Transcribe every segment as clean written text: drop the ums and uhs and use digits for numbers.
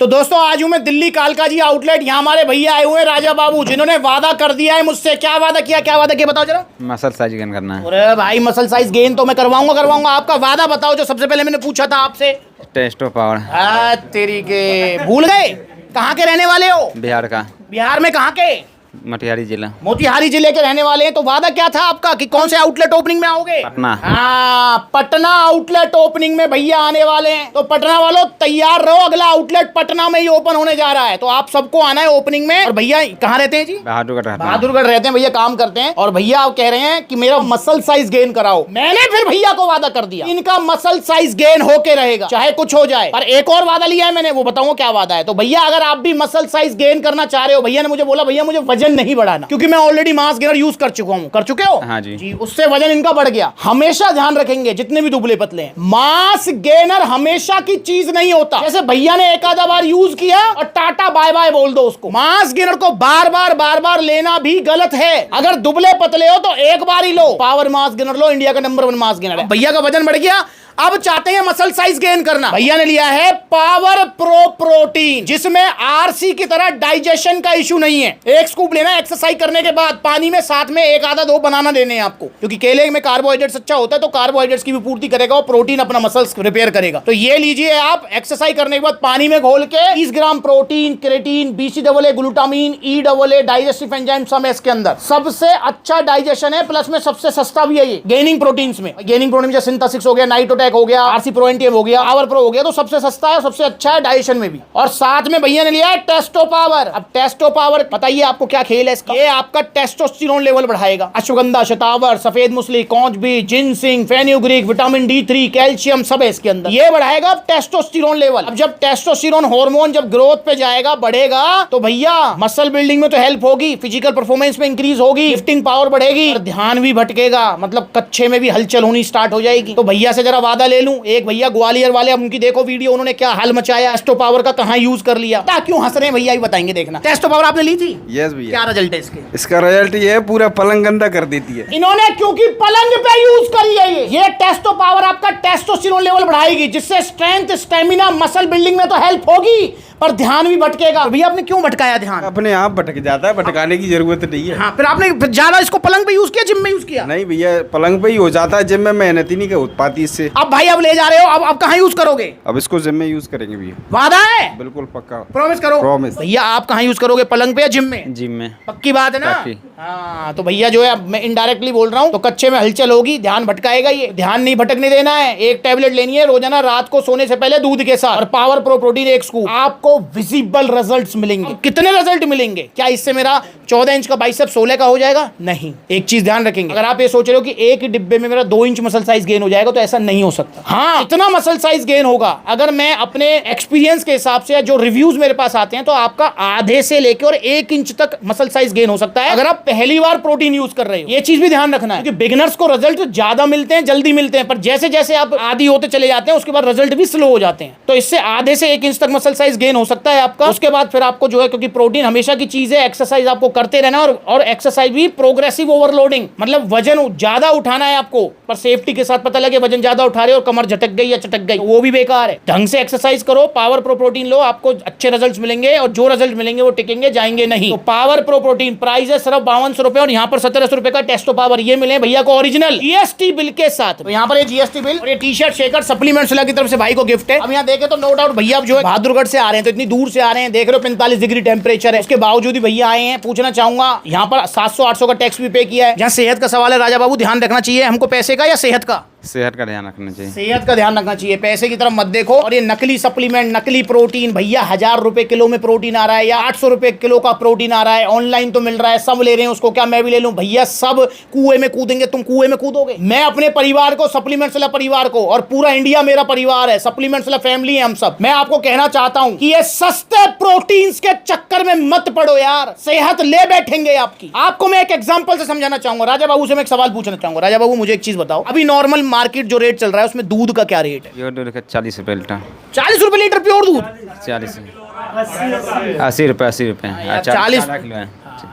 तो दोस्तों आज हूं मैं दिल्ली कालका जी आउटलेट। यहाँ हमारे भैया आए हुए हैं राजा बाबू, जिन्होंने वादा कर दिया है मुझसे। क्या वादा किया बताओ जरा। मसल साइज गेन करना है। अरे भाई मसल साइज गेन तो मैं करवाऊंगा। आपका वादा बताओ जो सबसे पहले मैंने पूछा था आपसे। Testo power. तेरी के भूल गए। कहाँ के रहने वाले हो? बिहार का। बिहार में कहाँ के? मोतिहारी जिला। मोतिहारी जिले के रहने वाले हैं। तो वादा क्या था आपका कि कौन से आउटलेट ओपनिंग में आओगे? पटना। हाँ, पटना आउटलेट ओपनिंग में भैया आने वाले हैं। तो पटना वालों तैयार रहो, अगला आउटलेट पटना में ही ओपन होने जा रहा है। तो आप सबको आना है ओपनिंग में। और भैया कहाँ रहते हैं जी? बहादुरगढ़ रहते हैं भैया, काम करते हैं। और भैया आप कह रहे हैं कि मेरा मसल साइज गेन कराओ। मैंने फिर भैया को वादा कर दिया इनका मसल साइज गेन होके रहेगा, चाहे कुछ हो जाए। पर एक और वादा लिया है मैंने, वो बताऊंगा क्या वादा है। तो भैया अगर आप भी मसल साइज गेन करना चाह रहे हो, भैया ने मुझे बोला भैया मुझे वजन नहीं बढ़ाना, क्योंकि मैं ऑलरेडी मास गेनर यूज कर चुका हूं। कर चुके हो? हाँ जी। उससे वजन इनका बढ़ गया। हमेशा ध्यान रखेंगे जितने भी दुबले पतले हैं, मास गेनर हमेशा की चीज नहीं होता। जैसे भैया ने एक आधा बार यूज किया और टाटा बाय बाय बोल दो उसको। मास गेनर को बार बार लेना भी गलत है। अगर दुबले पतले हो तो एक बार ही लो। पावर मास गेनर लो, इंडिया का नंबर 1 मास गेनर है। भैया का वजन बढ़ गया, अब चाहते हैं मसल साइज गेन करना। भैया ने लिया है पावर प्रो प्रोटीन, जिसमें आरसी की तरह डाइजेशन का इशू नहीं है। एक स्कूप लेना है एक्सरसाइज करने के बाद पानी में, साथ में एक आधा 2 बनाना लेने हैं आपको, क्योंकि केले में कार्बोहाइड्रेट्स अच्छा होता है। तो कार्बोहाइड्रेट्स की भी पूर्ति करेगा और प्रोटीन अपना मसल्स रिपेयर करेगा। तो ये लीजिए आप एक्सरसाइज करने के बाद पानी में घोल के 30 gram protein, creatine, BCAA, glutamine, EAA, digestive enzyme सब है इसके अंदर। सबसे अच्छा डाइजेशन है, प्लस में सबसे सस्ता भी है ये गेनिंग प्रोटीन्स में। गेनिंग प्रोटीन जैसे सिंथेसिस हो गया, नाइटोटेक हो गया, आरसी प्रो एंटीएम हो गया, पावर प्रो हो गया। तो सबसे सस्ता है, सबसे अच्छा है डाइजेशन में भी। और साथ में भैया ने लिया है टेस्टो पावर। अब टेस्टो पावर बताइए आपको क्या खेल है इसका? ये आपका टेस्टोस्टेरोन लेवल बढ़ाएगा। अश्वगंधा, शतावर, सफेद मूसली, कौच बीज, ginseng, fenugreek, vitamin D3, calcium सब है इसके अंदर। ये बढ़ाएगा टेस्टोस्टेरोन लेवल। अब जब टेस्टोस्टेरोन हार्मोन जब ग्रोथ पे जाएगा, बढ़ेगा, तो भैया मसल बिल्डिंग में तो हेल्प होगी, फिजिकल परफॉर्मेंस में इंक्रीज होगी, लिफ्टिंग पावर बढ़ेगी, ध्यान भी भटकेगा, मतलब कच्चे में भी हलचल होनी स्टार्ट हो जाएगी। तो भैया से जरा वादा ले लूं। एक भैया ग्वालियर वाले, अब उनकी देखो वीडियो, उन्होंने क्या हाल मचाया, टेस्टो पावर का कहां यूज कर लिया। क्यों हंस रहे हैं भैया, ही बताएंगे, देखना। टेस्टो पावर आपने ली थी? यस भैया। क्या रिजल्ट है इसके? इसका रिजल्ट ये है, पूरा पलंग गंदा कर देती है। इन्होंने क्योंकि पलंग पे यूज करी है ये टेस्टो पावर आपका टेस्टोस्टेरोन लेवल बढ़ाएगी, जिससे स्ट्रेंथ, स्टेमिना, मसल बिल्डिंग में तो हेल्प होगी, पर ध्यान भी भटकेगा। भैया आपने क्यों भटकाया ध्यान? अपने आप भटक जाता है, भटकाने की जरूरत नहीं है। हाँ, फिर आपने ज्यादा इसको पलंग पे यूज किया, जिम में यूज किया? नहीं भैया, पलंग पे ही हो जाता है, जिम में मेहनत ही नहीं हो पाती इससे। अब भाई अब ले जा रहे हो, अब कहाँ यूज करोगे? अब इसको जिम में यूज करेंगे भैया। वादा है? बिल्कुल पक्का। प्रॉमिस करो। प्रॉमिस। भैया आप कहाँ यूज करोगे, पलंग पे या जिम में? जिम में। पक्की बात है ना? पक्की। हाँ, तो भैया जो है, अब मैं इनडायरेक्टली बोल रहा हूँ, तो कच्चे में हलचल होगी, ध्यान भटकाएगा। ये ध्यान नहीं भटकने देना है। एक टैबलेट लेनी है रोजाना रात को सोने से पहले दूध के साथ, और पावर प्रो प्रोटीन 1 स्कूप। आपको विजिबल रिजल्ट्स मिलेंगे। कितने रिजल्ट मिलेंगे? क्या इससे मेरा 14 इंच का बाइसेप 16 का हो जाएगा? नहीं। एक चीज ध्यान रखेंगे, अगर आप ये सोच रहे हो कि एक ही डिब्बे में मेरा 2 इंच मसल साइज गेन हो जाएगा, तो ऐसा नहीं हो सकता। हाँ, इतना मसल साइज गेन होगा अगर मैं अपने एक्सपीरियंस के हिसाब से, जो रिव्यूज मेरे पास आते हैं, तो आपका आधे से लेकर और 1 इंच तक मसल साइज गेन हो सकता है, अगर आप पहली बार प्रोटीन यूज कर रहे हो। ये चीज भी ध्यान रखना है, क्योंकि बिगिनर्स को रिजल्ट ज्यादा मिलते हैं, जल्दी मिलते हैं, पर जैसे जैसे आप आदी होते चले जाते हैं, उसके बाद रिजल्ट भी स्लो हो जाते हैं। तो इससे आधे से 1 इंच तक मसल साइज गेन हो सकता है आपका। उसके बाद फिर आपको जो है, क्योंकि प्रोटीन हमेशा की चीज है, एक्सरसाइज आपको करते रहना, और एक्सरसाइज भी प्रोग्रेसिव ओवरलोडिंग, मतलब वजन ज्यादा उठाना है आपको, पर सेफ्टी के साथ पता लगे वजन ज्यादा उठा रहे हो और कमर झटक गई या चटक गई, वो भी बेकार है। ढंग से एक्सरसाइज करो, पावर प्रो प्रोटीन लो, आपको अच्छे रिजल्ट्स मिलेंगे, और जो रिजल्ट मिलेंगे वो टिकेंगे, जाएंगे नहीं। तो पावर प्रो प्रोटीन प्राइस है सिर्फ 5200 रुपए, और यहाँ पर 1700 रुपए का टेस्टो पावर ये मिले भैया को ओरिजिनल GST बिल के साथ। तो यहाँ पर ये GST बिल और ये टी-शर्ट, शेकर, सप्लीमेंट्स की तरफ से भाई को गिफ्ट है। अब यहाँ देखे तो नो डाउट भैया जो है बहादुरगढ़ से आ रहे हैं, तो इतनी दूर से आ रहे हैं, देख रहे हो 45 डिग्री टेम्परेचर है, उसके बावजूद ही भैया आए हैं। पूछना चाहूंगा, यहाँ पर 700-800 का टैक्स भी पे किया है। जहाँ सेहत का सवाल है राजा बाबू, ध्यान रखना चाहिए हमको पैसे का या सेहत का? सेहत का ध्यान रखना चाहिए। सेहत का ध्यान रखना चाहिए, पैसे की तरफ मत देखो। और ये नकली सप्लीमेंट, नकली प्रोटीन, भैया 1000 रुपए किलो में प्रोटीन आ रहा है, या 800 रुपए किलो का प्रोटीन आ रहा है, ऑनलाइन तो मिल रहा है, सब ले रहे हैं उसको। क्या मैं भी ले लूं? भैया सब कुएं में कूदेंगे, तुम कुएं में कूदोगे। मैं अपने परिवार को, सप्लीमेंट्स वाला परिवार को, और पूरा इंडिया मेरा परिवार है, सप्लीमेंट्स वाला फैमिली है हम सब, मैं आपको कहना चाहता हूं कि ये सस्ते प्रोटीन के चक्कर में मत पड़ो यार, सेहत ले बैठेंगे आपकी। आपको मैं एक एग्जांपल से समझाना चाहूंगा। राजा बाबू से मैं एक सवाल पूछना चाहूंगा। राजा बाबू मुझे एक चीज बताओ, अभी नॉर्मल मार्केट जो रेट चल रहा है, उसमें दूध का क्या रेट है? प्योर दूध का 40 रुपए लीटर। 40 रुपए लीटर प्योर दूध? 40 80 रुपए 40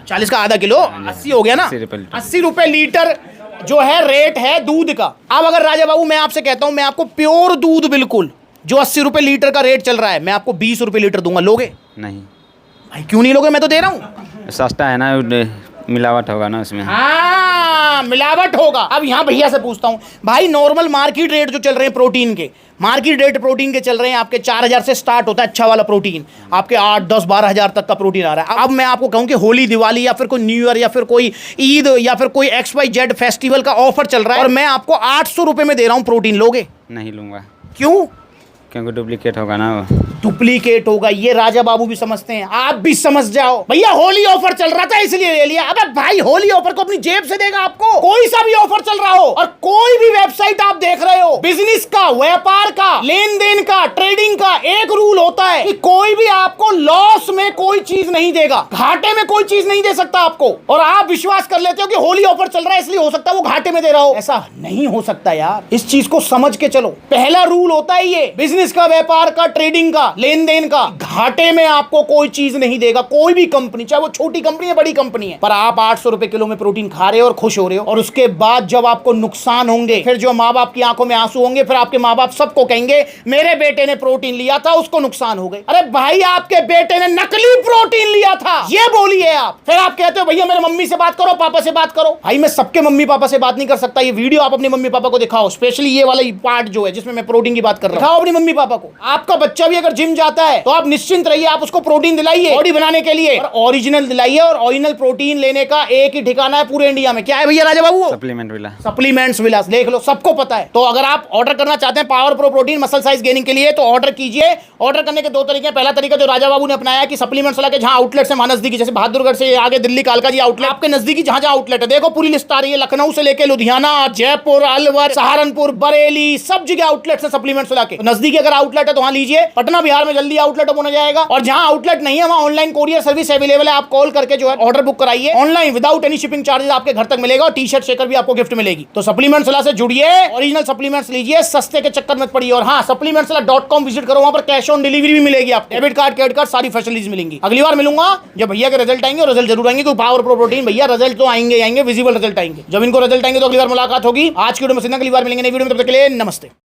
40 का आधा किलो 80 हो गया ना? 80 रुपए लीटर जो है रेट है दूध का। अब अगर राजा बाबू मैं आपसे कहता हूं, मैं आपको प्योर दूध, बिल्कुल जो 80 रुपए लीटर का रेट चल रहा है, मैं आपको 20 रुपए लीटर दूंगा, लोगे? नहीं, भाई क्यों नहीं लोगे? मैं तो दे रहा हूँ। सस्ता है ना, मिलावट होगा ना उसमें। हाँ, मिलावट होगा। अब यहाँ भैया से पूछता हूँ, भाई नॉर्मल मार्केट रेट जो चल रहे हैं प्रोटीन के, मार्केट रेट प्रोटीन के चल रहे हैं आपके 4000 से स्टार्ट होता है अच्छा वाला प्रोटीन, आपके 8, 10, 12 हजार तक का प्रोटीन आ रहा है। अब मैं आपको कहूँ कि होली, दिवाली या फिर कोई न्यू ईयर या फिर कोई ईद या फिर कोई XYZ फेस्टिवल का ऑफर चल रहा है और मैं आपको 800 रुपए में दे रहा हूँ प्रोटीन, लोगे? नहीं लूँगा। क्यों? क्योंकि डुप्लीकेट होगा ना वो। डुप्लीकेट होगा, ये राजा बाबू भी समझते हैं, आप भी समझ जाओ। भैया होली ऑफर चल रहा था इसलिए ले लिया। अबे भाई होली ऑफर को अपनी जेब से देगा आपको? कोई सा भी ऑफर चल रहा हो और कोई भी वेबसाइट आप देख रहे हो, बिजनेस का, व्यापार का, लेन देन का, ट्रेडिंग का एक रूल होता है कि कोई भी आपको लॉस में कोई चीज नहीं देगा, घाटे में कोई चीज नहीं दे सकता आपको। और आप विश्वास कर लेते हो कि होली ऑफर चल रहा है इसलिए हो सकता है वो घाटे में दे रहा हो। ऐसा नहीं हो सकता यार, इस चीज को समझ के चलो। पहला रूल होता है ये, बिजनेस का, व्यापार का, ट्रेडिंग का, लेन देन का, घाटे में आपको कोई चीज नहीं देगा कोई भी कंपनी, चाहे वो छोटी कंपनी है बड़ी कंपनी है। पर आप 800 रुपए किलो में प्रोटीन खा रहे हो और खुश हो रहे हो, और उसके बाद जब आपको नुकसान होंगे, फिर जो माँ बाप की आंखों में आंसू होंगे, फिर आपके माँ बाप सबको कहेंगे मेरे बेटे ने प्रोटीन लिया था उसको नुकसान हो गए। अरे भाई आपके बेटे ने नकली प्रोटीन लिया था, ये बोलिए आप। फिर आप कहते हो भैया मेरे मम्मी से बात करो, पापा से बात करो। भाई मैं सबके मम्मी पापा से बात नहीं कर सकता, ये वीडियो आप अपने मम्मी पापा को दिखाओ, स्पेशली ये वाला पार्ट जो है जिसमें मैं प्रोटीन की बात कर रहा हूं, दिखाओ अपनी मम्मी पापा को। आपका बच्चा भी अगर जिम जाता है तो आप निश्चिंत रहिए, आप उसको प्रोटीन दिलाइए बॉडी बनाने के लिए, और ओरिजिनल दिलाइए। और ओरिजिनल प्रोटीन लेने का एक ही ठिकाना है पूरे इंडिया में, क्या है भैया राजा बाबू? सप्लीमेंट विला। सप्लीमेंट्स विलास, देख लो सबको पता है। तो अगर आप ऑर्डर करना चाहते हैं power pro protein muscle size gaining के लिए तो ऑर्डर कीजिए। ऑर्डर करने के 2 तरीके हैं। पहला तरीका जो राजा बाबू ने अपनाया है कि सप्लीमेंट्स वाला के जहां आउटलेट है वहां नजदीकी, जैसे बहादुरगढ़ से आगे दिल्ली कालका जी आउटलेट, आपके नजदीकी जहां जहां आउटलेट है, देखो पूरी लिस्ट आ रही है, लखनऊ से लेकर लुधियाना, जयपुर, अलवर, सहारनपुर, बरेली, सब जगह आउटलेट है सप्लीमेंट्स वाला के। नजदीकी अगर आउटलेट है तो वहां लीजिए। पटना बिहार में जल्दी आउटलेट ओपन हो जाएगा, और जहां आउटलेट नहीं है वहां ऑनलाइन कोरियर सर्विस अवेलेबल है, आप कॉल करके जो है ऑर्डर बुक कराइए online, without any shipping charges आपके घर तक मिलेगा, और टी-शर्ट शेकर भी आपको गिफ्ट मिलेगी। तो सप्लीमेंट्स वाला से जुड़िए, ओरिजिनल सप्लीमेंट्स लीजिए, सस्ते के चक्कर मत पड़िए। और हाँ, supplementswala.com विजिट करो, वहां पर कैश ऑन डिलीवरी भी मिलेगी, आप डेबिट कार्ड, क्रेडिट कार्ड, सारी फैसिलिटीज मिलेंगी। अगली बार मिलूंगा जब भैया के रिजल्ट आएंगे, और रिजल्ट जरूर आएंगे क्योंकि पावर प्रो प्रोटीन भैया रिजल्ट तो आएंगे, विजिबल रिजल्ट आएंगे। जब इनको रिजल्ट आएंगे तो अगली बार मुलाकात होगी। आज की वीडियो में सिर्फ, अगली बार मिलेंगे नई वीडियो में, तब तक के लिए नमस्ते।